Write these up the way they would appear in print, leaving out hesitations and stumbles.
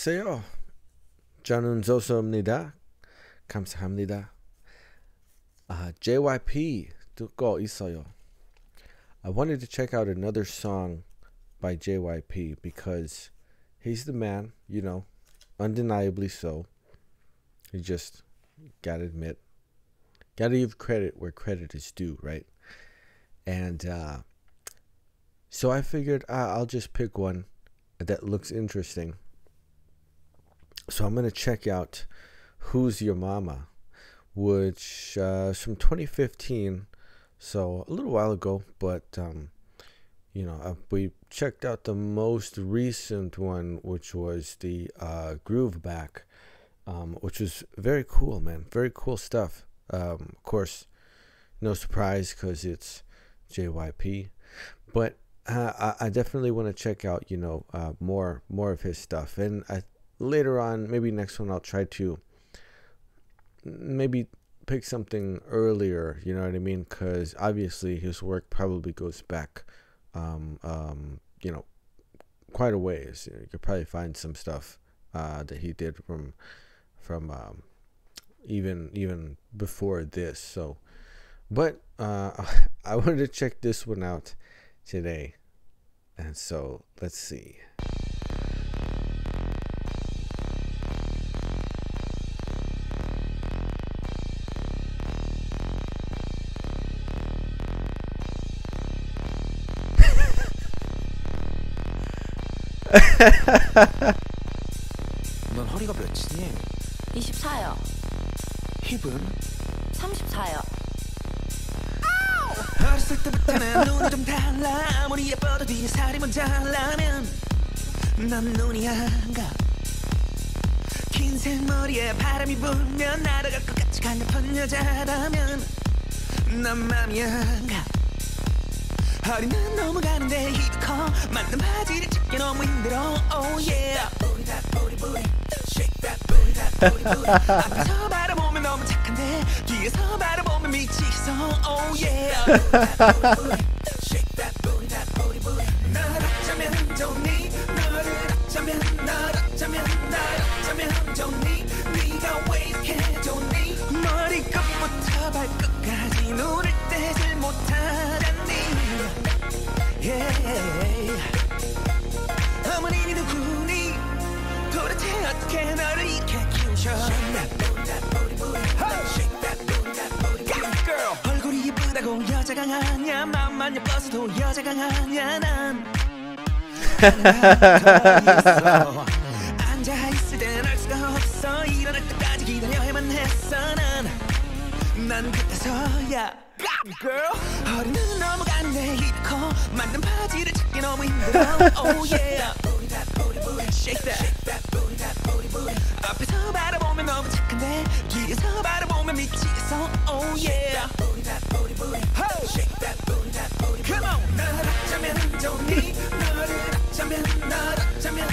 안녕하세요. 저는 조소입니다. 감사합니다. JYP 듣고 있어요. I wanted to check out another song by JYP because he's the man, you know, undeniably so. You just gotta admit, gotta give credit where credit is due, right? And so I figured I'll just pick one that looks interesting. So I'm gonna check out Who's Your Mama, which is from 2015, so a little while ago, but you know, we checked out the most recent one, which was the Groove Back, which was very cool, man. Very cool stuff. Of course, no surprise because it's JYP, but I definitely want to check out, you know, more of his stuff. And later on, maybe next one, I'll try to maybe pick something earlier, you know what I mean? Because obviously his work probably goes back, you know, quite a ways. You could probably find some stuff that he did from even before this. So, but I wanted to check this one out today, and so let's see. 넌 허리가 몇이니? 24요. 힙은? 34요. 어렸을 때부터는 눈이 좀 달라. 아무리 예뻐도 뒤에 살이 모자라면 난 눈이 안 가. 긴 생머리에 바람이 불면 날아갈 것 같이 강력한 여자라면 난 맘이 안 가. 허리는 넘어가는데 힙이 커. 맞는 바지를 찾기 너무 힘들어. Oh yeah. Shake that booty, that booty, booty. 앞에서 바라보면 너무 착한데 뒤에서 바라보면 미치겠어. Oh yeah. Shake that booty, that booty, booty. 날 어쩌면 좋니? 너를 어쩌면 날 어쩌면 날 어쩌면 좋니? 네가 왜 이렇게 좋니? 머리끝부터 발끝까지 눈을 떼질 못하잖니. Yeah. 어머님이 누구니? 도대체 어떻게 너를 이렇게 키우셔? Shake that booty, that booty, booty. Shake that booty, that booty, booty. Girl. 얼굴이 예쁘다고 여자가 아냐. 마음만 예뻐서도 여자가 아냐. 난 앉아있을 땐 알 수가 없어. 일어날 때까지 기다려야만 했어. 난 그때서야 Girl. 허리는 넘어가는데 힙이 커. 맞는 바지를 찾기 너무 힘들어. Oh yeah. Shake that. 앞에서 바라보면 너무 착한데 뒤에서 바라보면 미치겠어. Oh yeah. Shake that. Come on. 날 어쩌면 좋니? 너를 어쩌면 날 어쩌면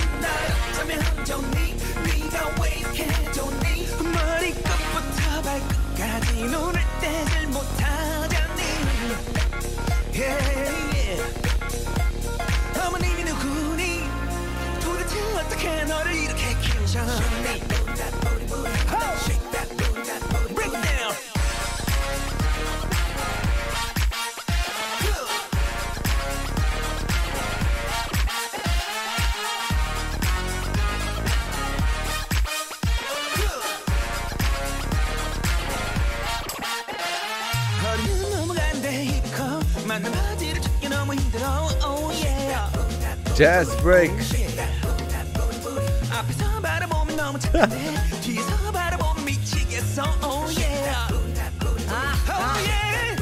좋니? 네가 왜 이렇게 좋니? 머리끝부터 발끝까지 눈을 떼질 못하잖니. Yeah. 어머님이 누구니? 도대체 어떻게 너를 이렇게 키우셨니? Break it down. 허리는 넘어가는데 힙이 커. 맞는 바지를 찾기 너무 힘들어. Oh yeah. Jazz break. 앞에서 바라보면 너무 착한데 뒤에서 바라보면 미치겠어. Oh yeah. Oh yeah.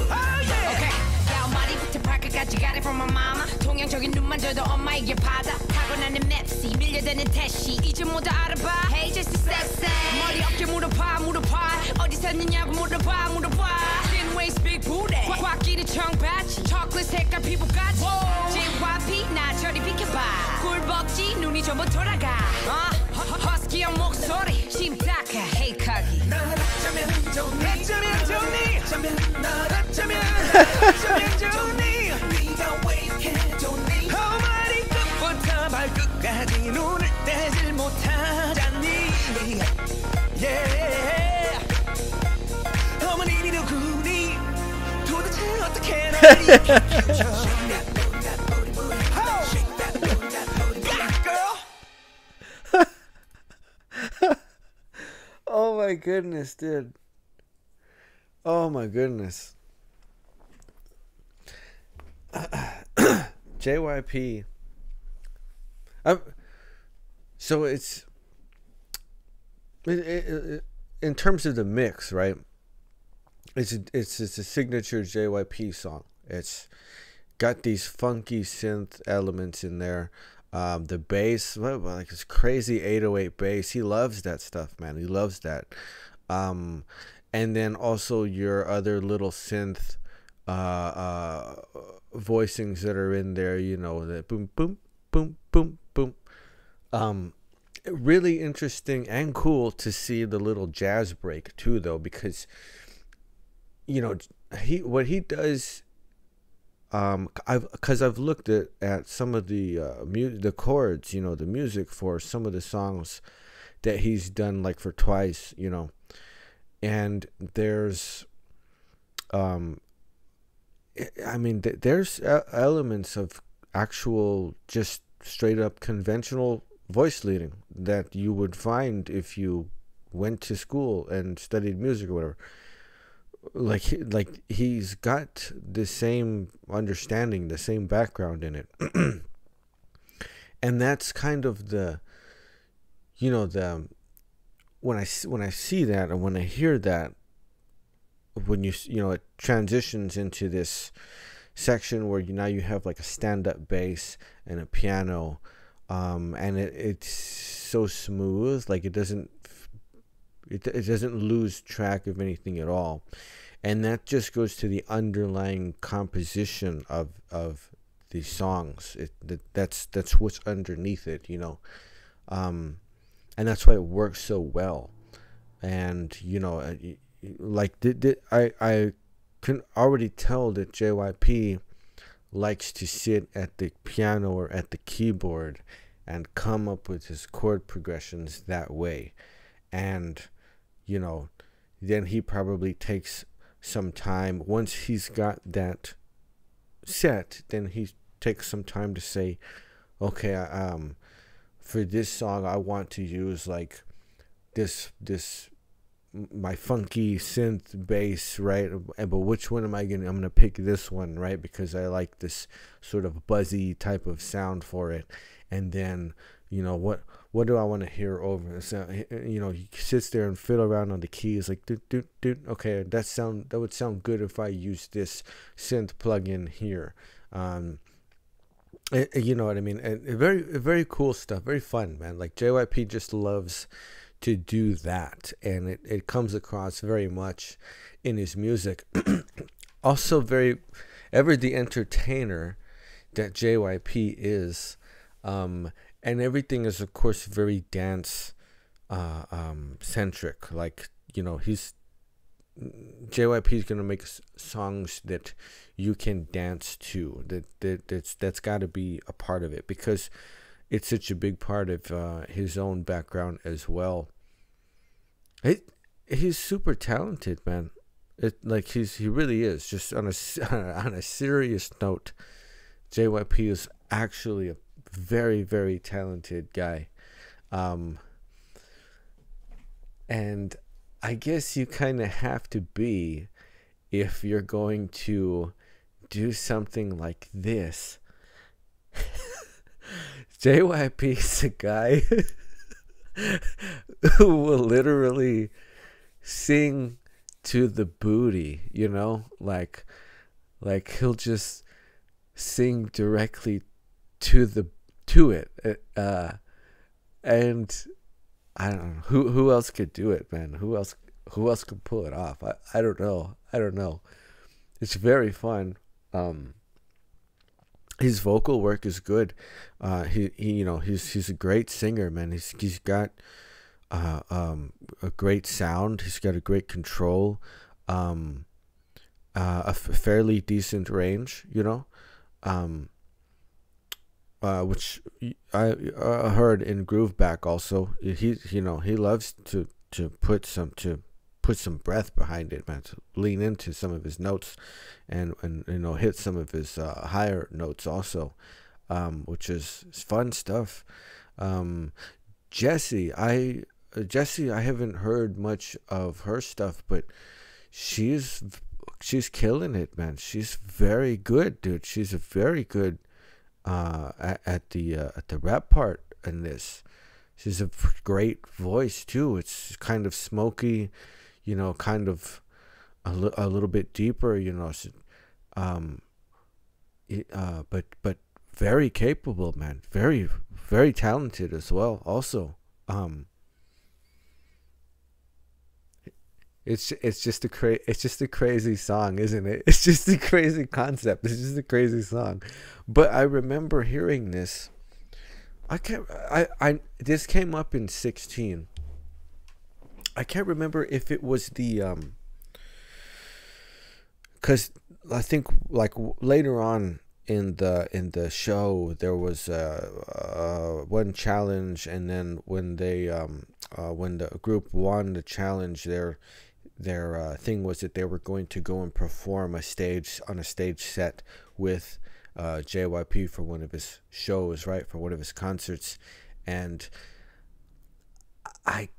Okay. 야, 머리부터 발끝까지 got it from my mama. 동양적인 눈만 줘도 엄마에게 받아. 타고나는 맵시 밀려드는 태시 이제 모두 알아봐. Hey Jessi sexy. 머리 어깨 물어봐. 어디서 있느냐고 물어봐. Thin waist big booty. 꽉 끼는 청바지. 초콜릿 색깔 피부까지. JYP 나 저리 비켜봐. 꿀벅지 눈이 전부 돌아가. 허스키한 목소리 심탁해 헤이카기. 날 어쩌면 좋니? 날 어쩌면 좋니? 네가 왜 이렇게 좋니? 머리끝부터 발끝까지 눈을 떼질 못하 Oh my goodness, dude. Oh my goodness. JYP. So it's in terms of the mix, right? It's a signature JYP song. It's got these funky synth elements in there. The bass, like this crazy 808 bass. He loves that stuff, man. He loves that. And then also your other little synth voicings that are in there, you know, that boom, boom, boom, boom, boom. Really interesting and cool to see the little jazz break too, though, because, you know, what he does. I've looked at some of the chords, you know, the music for some of the songs that he's done, like for Twice, you know, and there's, there's elements of actual just straight up conventional voice leading that you would find if you went to school and studied music or whatever. Like he's got the same understanding, the same background in it. And that's kind of the, you know, the when I see that, and when I hear that, when you know, it transitions into this section where now you have like a stand-up bass and a piano, and it's so smooth, like it doesn't lose track of anything at all. And that just goes to the underlying composition of these songs. That's what's underneath it, you know. And that's why it works so well. And, you know, like I can already tell that JYP likes to sit at the piano or at the keyboard and come up with his chord progressions that way. And, you know, then he probably takes some time. Once he's got that set, then he takes some time to say, okay, for this song I want to use like this my funky synth bass, right? But which one am I I'm gonna pick this one, right? Because I like this sort of buzzy type of sound for it. And then, you know, what do I want to hear over? So, you know, he sits there and fiddle around on the keys, like, okay, that would sound good if I use this synth plugin here. You know what I mean? And very cool stuff, very fun, man. Like JYP just loves to do that, and it comes across very much in his music. Also, ever the entertainer that JYP is. And everything is, of course, very dance centric. Like, you know, JYP is gonna make songs that you can dance to. That's got to be a part of it, because it's such a big part of his own background as well. He's super talented, man. He really is. Just on a serious note, JYP is actually a very, very talented guy. And I guess you kind of have to be, if you're going to do something like this. JYP is a guy who will literally sing to the booty, you know, like he'll just sing directly to it, and I don't know who else could do it, man. Who else could pull it off? I don't know. It's very fun. His vocal work is good. He you know, he's a great singer, man. He's got a great sound. He's got a great control, a fairly decent range, you know, which I heard in Groove Back also. He loves to put put some breath behind it, man, to lean into some of his notes and you know, hit some of his higher notes also, which is fun stuff. Jessi, I haven't heard much of her stuff, but she's killing it, man. She's very good, dude. She's a very good at the rap part in this. She's a great voice too. It's kind of smoky, you know, kind of a little bit deeper, you know. But very capable, man. Very, very talented as well. Also, it's just a crazy song, isn't it? It's just a crazy concept. It's just a crazy song. But I remember hearing this. This came up in 16. I can't remember if it was the because I think like later on in the show there was one challenge, and then when they when the group won the challenge, their thing was that they were going to go and perform on a stage set with JYP for one of his shows, right, for one of his concerts. And I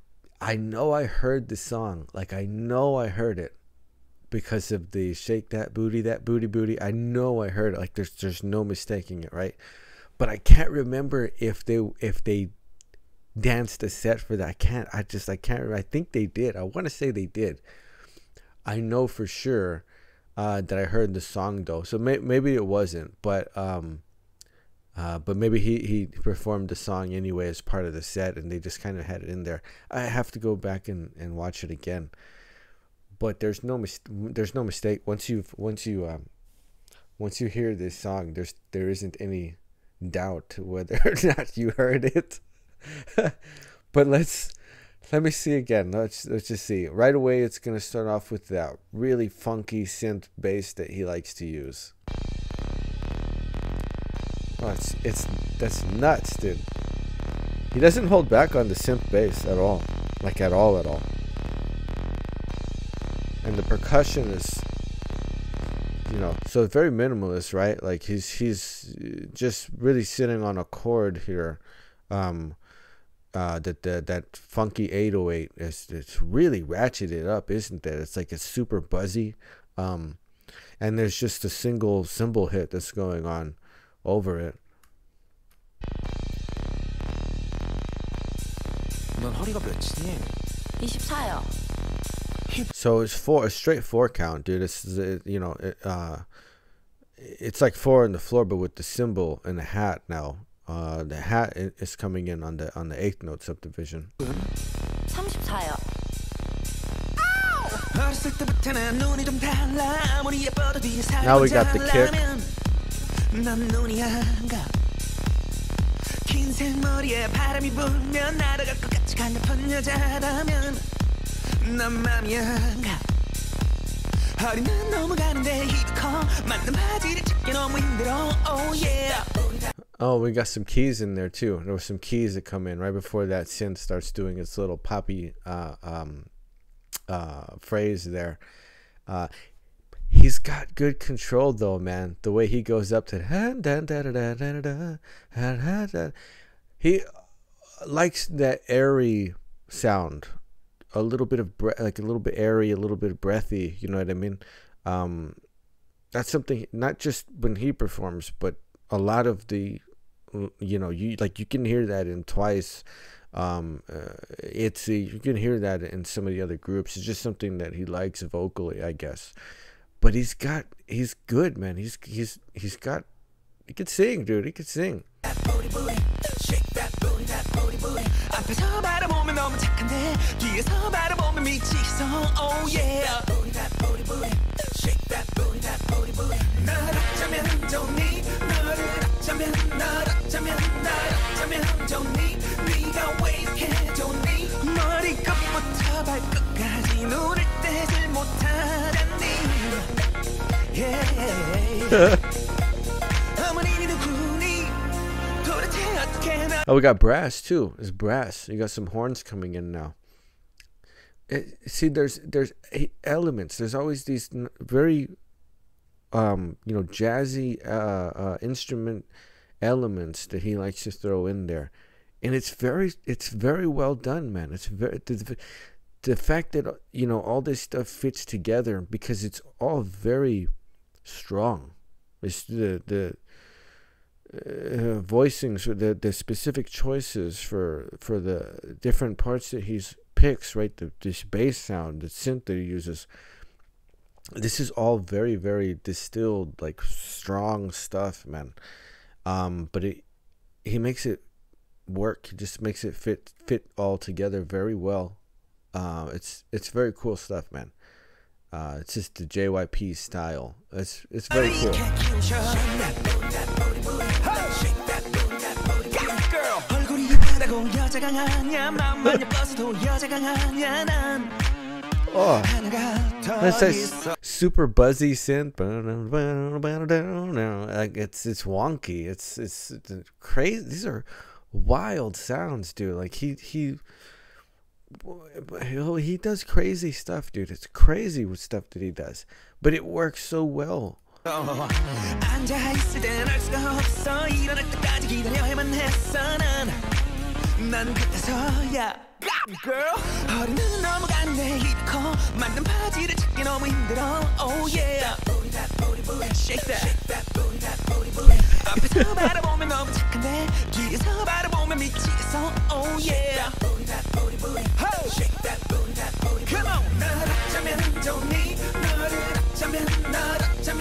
know I heard the song, like I know I heard it because of the shake that booty booty. I know I heard it, like there's no mistaking it, right? But I can't remember if they danced a set for that. I can't remember. I think they did. I want to say they did. I know for sure that I heard the song though, so maybe it wasn't, but maybe he performed the song anyway as part of the set, and they just kind of had it in there. I have to go back and watch it again, but there's no mistake. Once you hear this song, there isn't any doubt whether or not you heard it. But let me see again. Let's just see. Right away, it's gonna start off with that really funky synth bass that he likes to use. Oh, that's nuts, dude. He doesn't hold back on the synth bass at all, like at all. And the percussion is, you know, so very minimalist, right? Like he's just really sitting on a chord here. That funky 808 it's really ratcheted up, isn't it? It's like it's super buzzy, and there's just a single cymbal hit that's going on over it. 넌 허리가 몇이니? 24요. So it's a straight 4 count, dude. It's you know, it's like 4 on the floor, but with the cymbal and the hat now. The hat is coming in on the 8th note subdivision. 34요. Now we got the kick. Oh, we got some keys in there too. There were some keys that come in right before that synth starts doing its little poppy phrase there. He's got good control though, man. The way he goes up to he likes that airy sound, a little bit of like a little bit airy, a little bit breathy. You know what I mean? That's something not just when he performs, but a lot of the, you know, you can hear that in Twice. You can hear that in some of the other groups. It's just something that he likes vocally, I guess. But he's good, man. He could sing, dude. He could sing. Oh, we got brass too. It's brass. You got some horns coming in now. see, there's elements. There's always these very jazzy instrument elements that he likes to throw in there, and it's very well done, man. It's very the fact that all this stuff fits together because it's all very strong. It's the voicings, or the specific choices for the different parts that he's picks, right? This bass sound, the synth that he uses. This is all very, very distilled, like strong stuff, man. But he makes it work. He just makes it fit all together very well. It's very cool stuff, man. It's just the JYP style. It's very cool. Oh, that's a super buzzy synth. Like it's wonky. It's crazy. These are wild sounds, dude. Like he does crazy stuff, dude. It's crazy with stuff that he does, but it works so well. Girl, 허리는 넘어가는데 입고 만든 바지를 찾기 너무 힘들어. Oh yeah, shake that. 앞에서 바라보면 너무 착한데 뒤에서 바라보면 미치겠어. Oh yeah, shake that. Come on, 날 어쩌면 좋니? 너를 어쩌면 날 어쩌면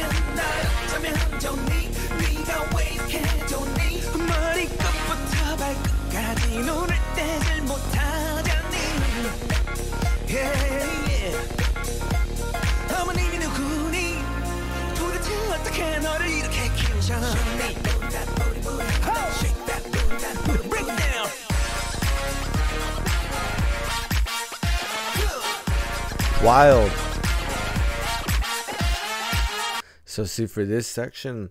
좋니? 네가 왜 이렇게 좋니? 머리끝부터 발끝까지 눈을 떼질 못하잖니. Yeah. 어머님이 누구니? 도대체 어떻게 너를 이렇게 키우셨니? Break it down. Wild. So see, for this section,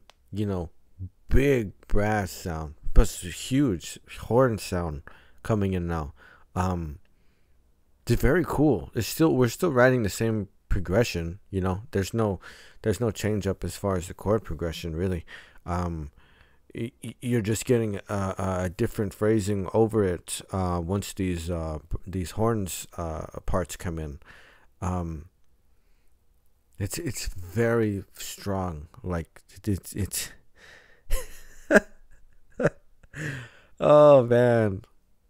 big brass sound, but huge horn sound coming in now. It's very cool. We're still writing the same progression. There's no change up as far as the chord progression, really. You're just getting a different phrasing over it once these horns parts come in. It's very strong. Like it's oh man,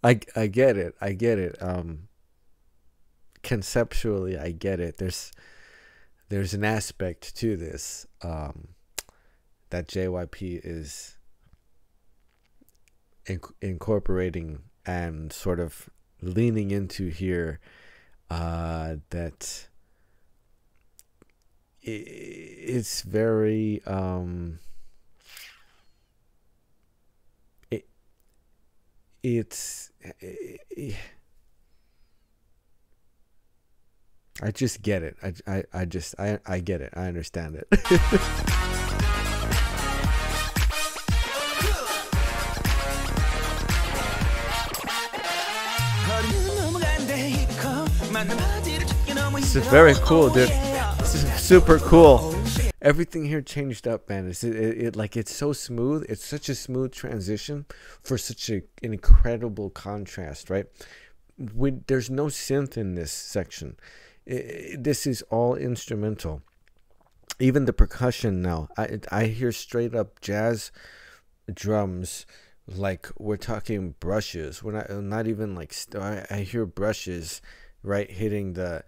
I get it. Conceptually, I get it. There's an aspect to this that JYP is incorporating and sort of leaning into here, that it's very I just get it. I get it. I understand it. This is very cool, dude. This is super cool. Everything here changed up, man. It's so smooth. It's such a smooth transition for such an incredible contrast, right? There's no synth in this section. This is all instrumental. Even the percussion now, I hear straight up jazz drums, like we're talking brushes. We're not even like I hear brushes, right, hitting the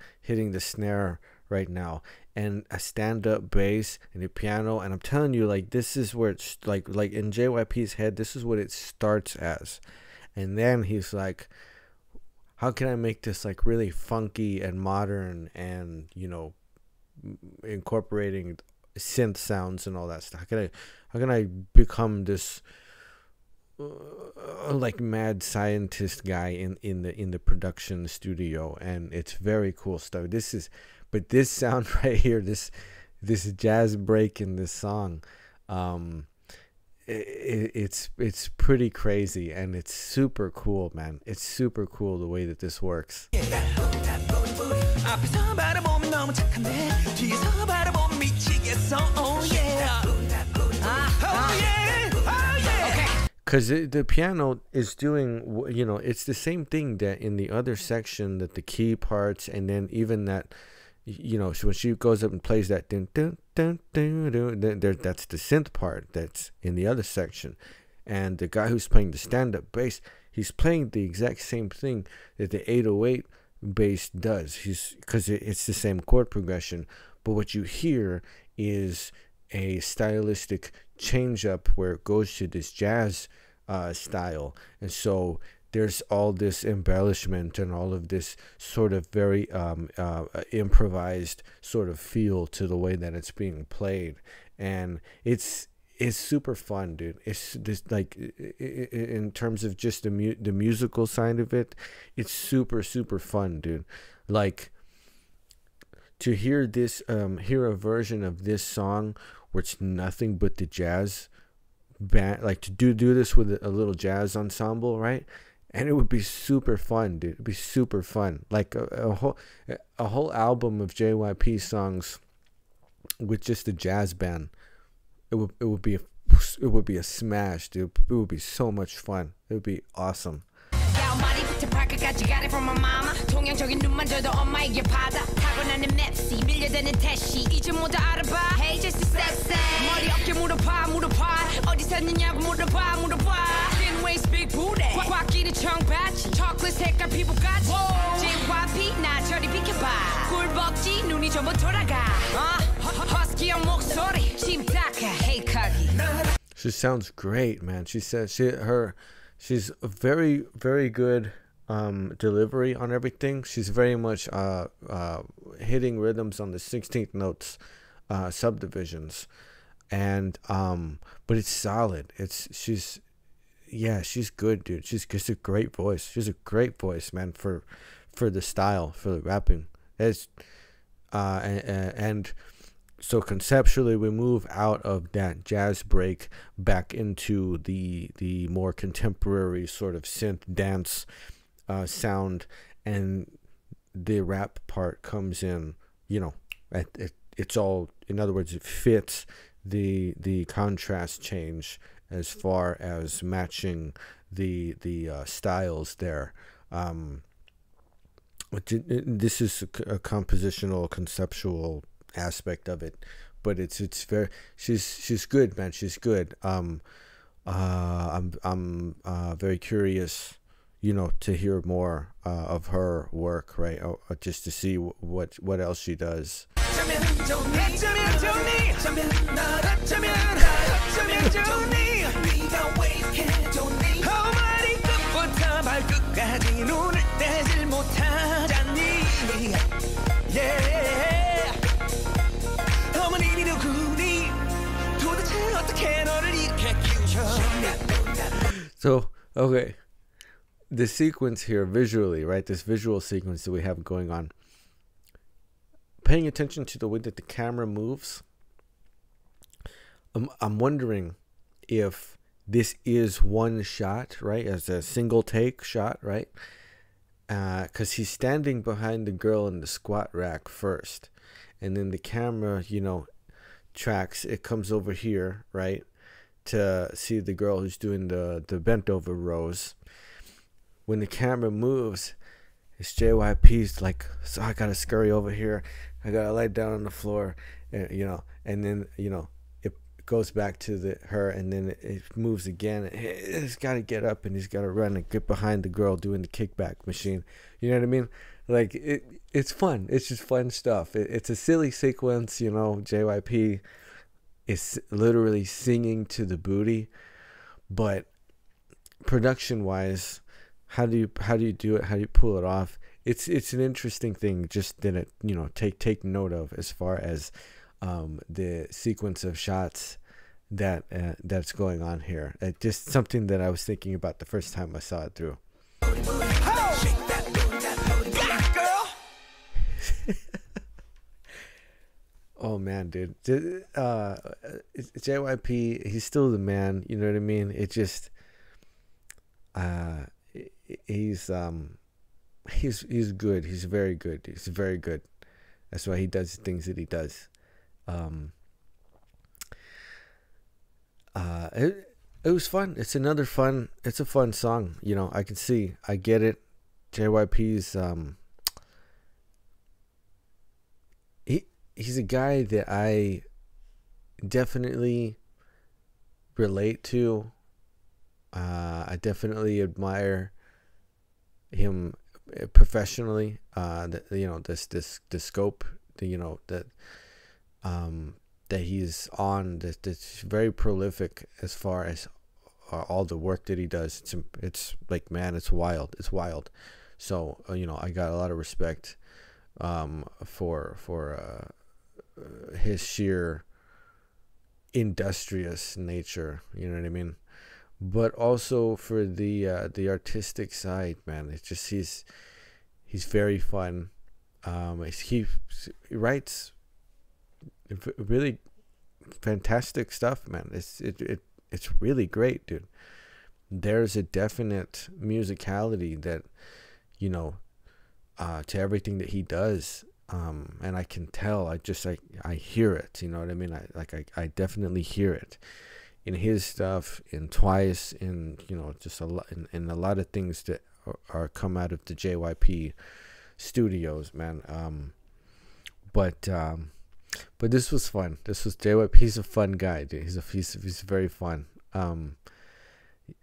snare right now, and a stand-up bass and a piano. And I'm telling you, like, this is where it's like in JYP's head, this is what it starts as, and then he's like, how can I make this like really funky and modern and incorporating synth sounds and all that stuff? How can I become this like mad scientist guy in the production studio? And it's very cool stuff. But this sound right here, this jazz break in this song, it's pretty crazy, and it's super cool, man. It's super cool the way that this works. 앞에서 바라보면 너무 착한데 뒤에서 바라보면 미치겠어. Oh yeah. Oh yeah. Oh yeah. Because the piano is doing, you know, it's the same thing that in the other section, that the key parts, and then even that, you know, so when she goes up and plays that, dun, dun, dun, dun, dun, dun, there, that's the synth part that's in the other section. And the guy who's playing the stand-up bass, he's playing the exact same thing that the 808 bass does. Because it's the same chord progression, but what you hear is a stylistic change up where it goes to this jazz style. And so there's all this embellishment and all of this sort of very improvised sort of feel to the way that it's being played. And it's super fun, dude. It's this, like, in terms of just the musical side of it, it's super fun, dude. Like, to hear this, hear a version of this song where it's nothing but the jazz band, like to do this with a little jazz ensemble, right? And it would be super fun, dude. It'd be super fun. Like a whole album of JYP songs with just a jazz band. It would be a smash, dude. It would be so much fun. It would be awesome. 머리부터 발끝까지 got it from my mama. 동양적인 눈만 줘도 엄마에게 받아. 타고나는 맵시 밀려드는 태시 이제 모두 알아봐. Hey Jessi sexy. 머리 어깨 물어봐 어디서 있느냐고 물어봐 Thin waist big booty. 꽉 끼는 청바지 초콜릿 색깔 피부까지. JYP 나 저리 비켜봐. 꿀벅지 눈이 전부 돌아가. 허스키한 목소리 심탁해 hey 거기. She sounds great, man. She says she's a very good delivery on everything. She's very much hitting rhythms on the 16th notes subdivisions, and but it's solid. She's good, dude. She's a great voice. She's a great voice, man, for the style, for the rapping. It's and so conceptually we move out of that jazz break back into the more contemporary sort of synth dance sound, and the rap part comes in, you know, it's all, in other words, it fits the contrast change as far as matching the styles there. This is a compositional, conceptual aspect of it, but it's very, she's good, man. She's good. I'm very curious, you know, to hear more of her work, right? Just to see what else she does. So, okay, the sequence here visually, right? This visual sequence that we have going on. Paying attention to the way that the camera moves, I'm wondering if this is one shot, right? As a single take shot, right? Because he's standing behind the girl in the squat rack first. And then the camera, you know, tracks, it comes over here, right? To see the girl who's doing the bent over rows. When the camera moves, it's JYP's like, so I gotta scurry over here, I gotta lay down on the floor, and, you know, and then, you know, it goes back to her, and then it moves again. He's gotta get up and he's gotta run and get behind the girl doing the kickback machine. You know what I mean? Like, it's fun. It's just fun stuff. It's a silly sequence, you know. JYP is literally singing to the booty, but production wise, how do you do it? How do you pull it off? It's an interesting thing, just that it, you know, take note of as far as the sequence of shots that's going on here. Just something that I was thinking about the first time I saw it through. Oh man, dude, JYP, he's still the man. You know what I mean? It just, he's he's good. He's very good. He's very good. That's why he does the things that he does. It was fun. It's a fun song. You know, I get it. JYP's he's a guy that I definitely relate to. I definitely admire him professionally. The scope, that he's on, that's very prolific as far as all the work that he does. It's like, man, it's wild. So I got a lot of respect for his sheer industrious nature, you know what I mean, but also for the artistic side, man. It's just he's very fun. He writes really fantastic stuff, man. It's really great, dude. There's a definite musicality that, to everything that he does, and I can tell. I hear it. You know what I mean? I definitely hear it in his stuff, in Twice, in just a lot, in a lot of things that are come out of the JYP studios, man. But this was fun. This was JYP. He's a fun guy, dude. He's very fun.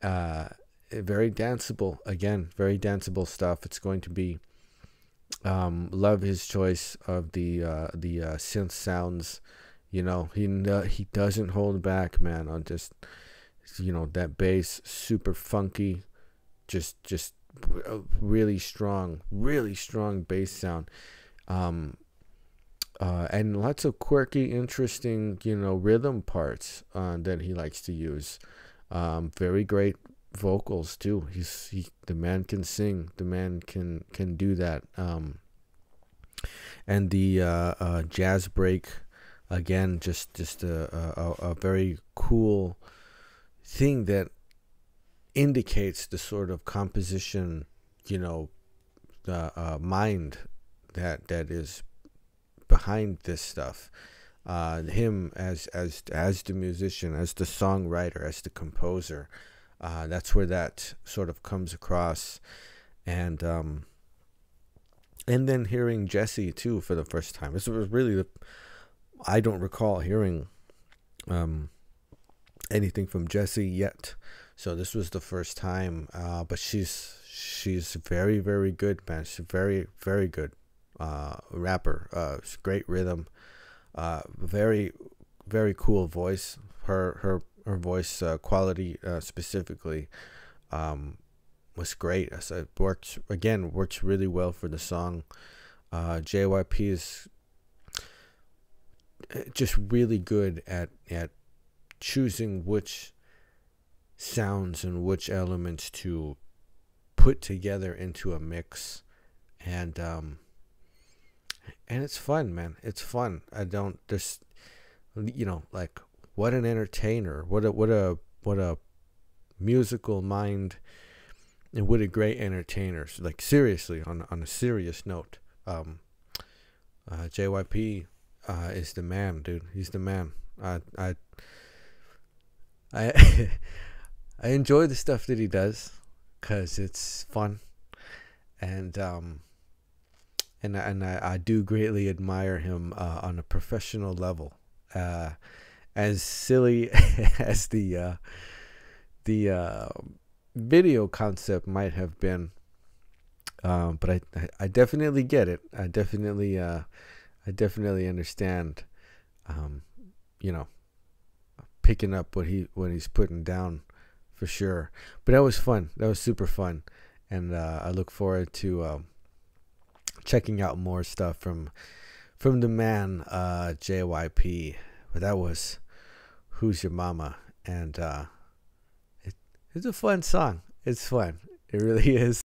Very danceable. Again, very danceable stuff. It's going to be. Love his choice of the synth sounds. He doesn't hold back, man. On just that bass, super funky, just really strong bass sound. And lots of quirky, interesting, rhythm parts that he likes to use. Very great vocals too. The man can sing. The man can do that. And the jazz break, again, just a very cool thing that indicates the sort of composition, mind that is behind this stuff. Him as the musician, as the songwriter, as the composer, that's where that sort of comes across. And then hearing Jessi too for the first time. This was really I don't recall hearing anything from Jessi yet, so this was the first time. But she's very, very good, man. She's very, very good rapper. Great rhythm. Very, very cool voice. Her voice quality specifically was great. It works really well for the song. JYP is just really good at choosing which sounds and which elements to put together into a mix, and it's fun, man. It's fun. I don't just like, what an entertainer, what a musical mind, and what a great entertainer. Like, seriously, on a serious note, JYP is the man, dude. He's the man. I I enjoy the stuff that he does because it's fun, and I do greatly admire him on a professional level. As silly as the video concept might have been, but I definitely get it. I definitely understand. Picking up what he's putting down, for sure. But that was fun. That was super fun, and I look forward to checking out more stuff from the man, JYP. But that was Who's Your Mama, and it's a fun song. It's fun. It really is.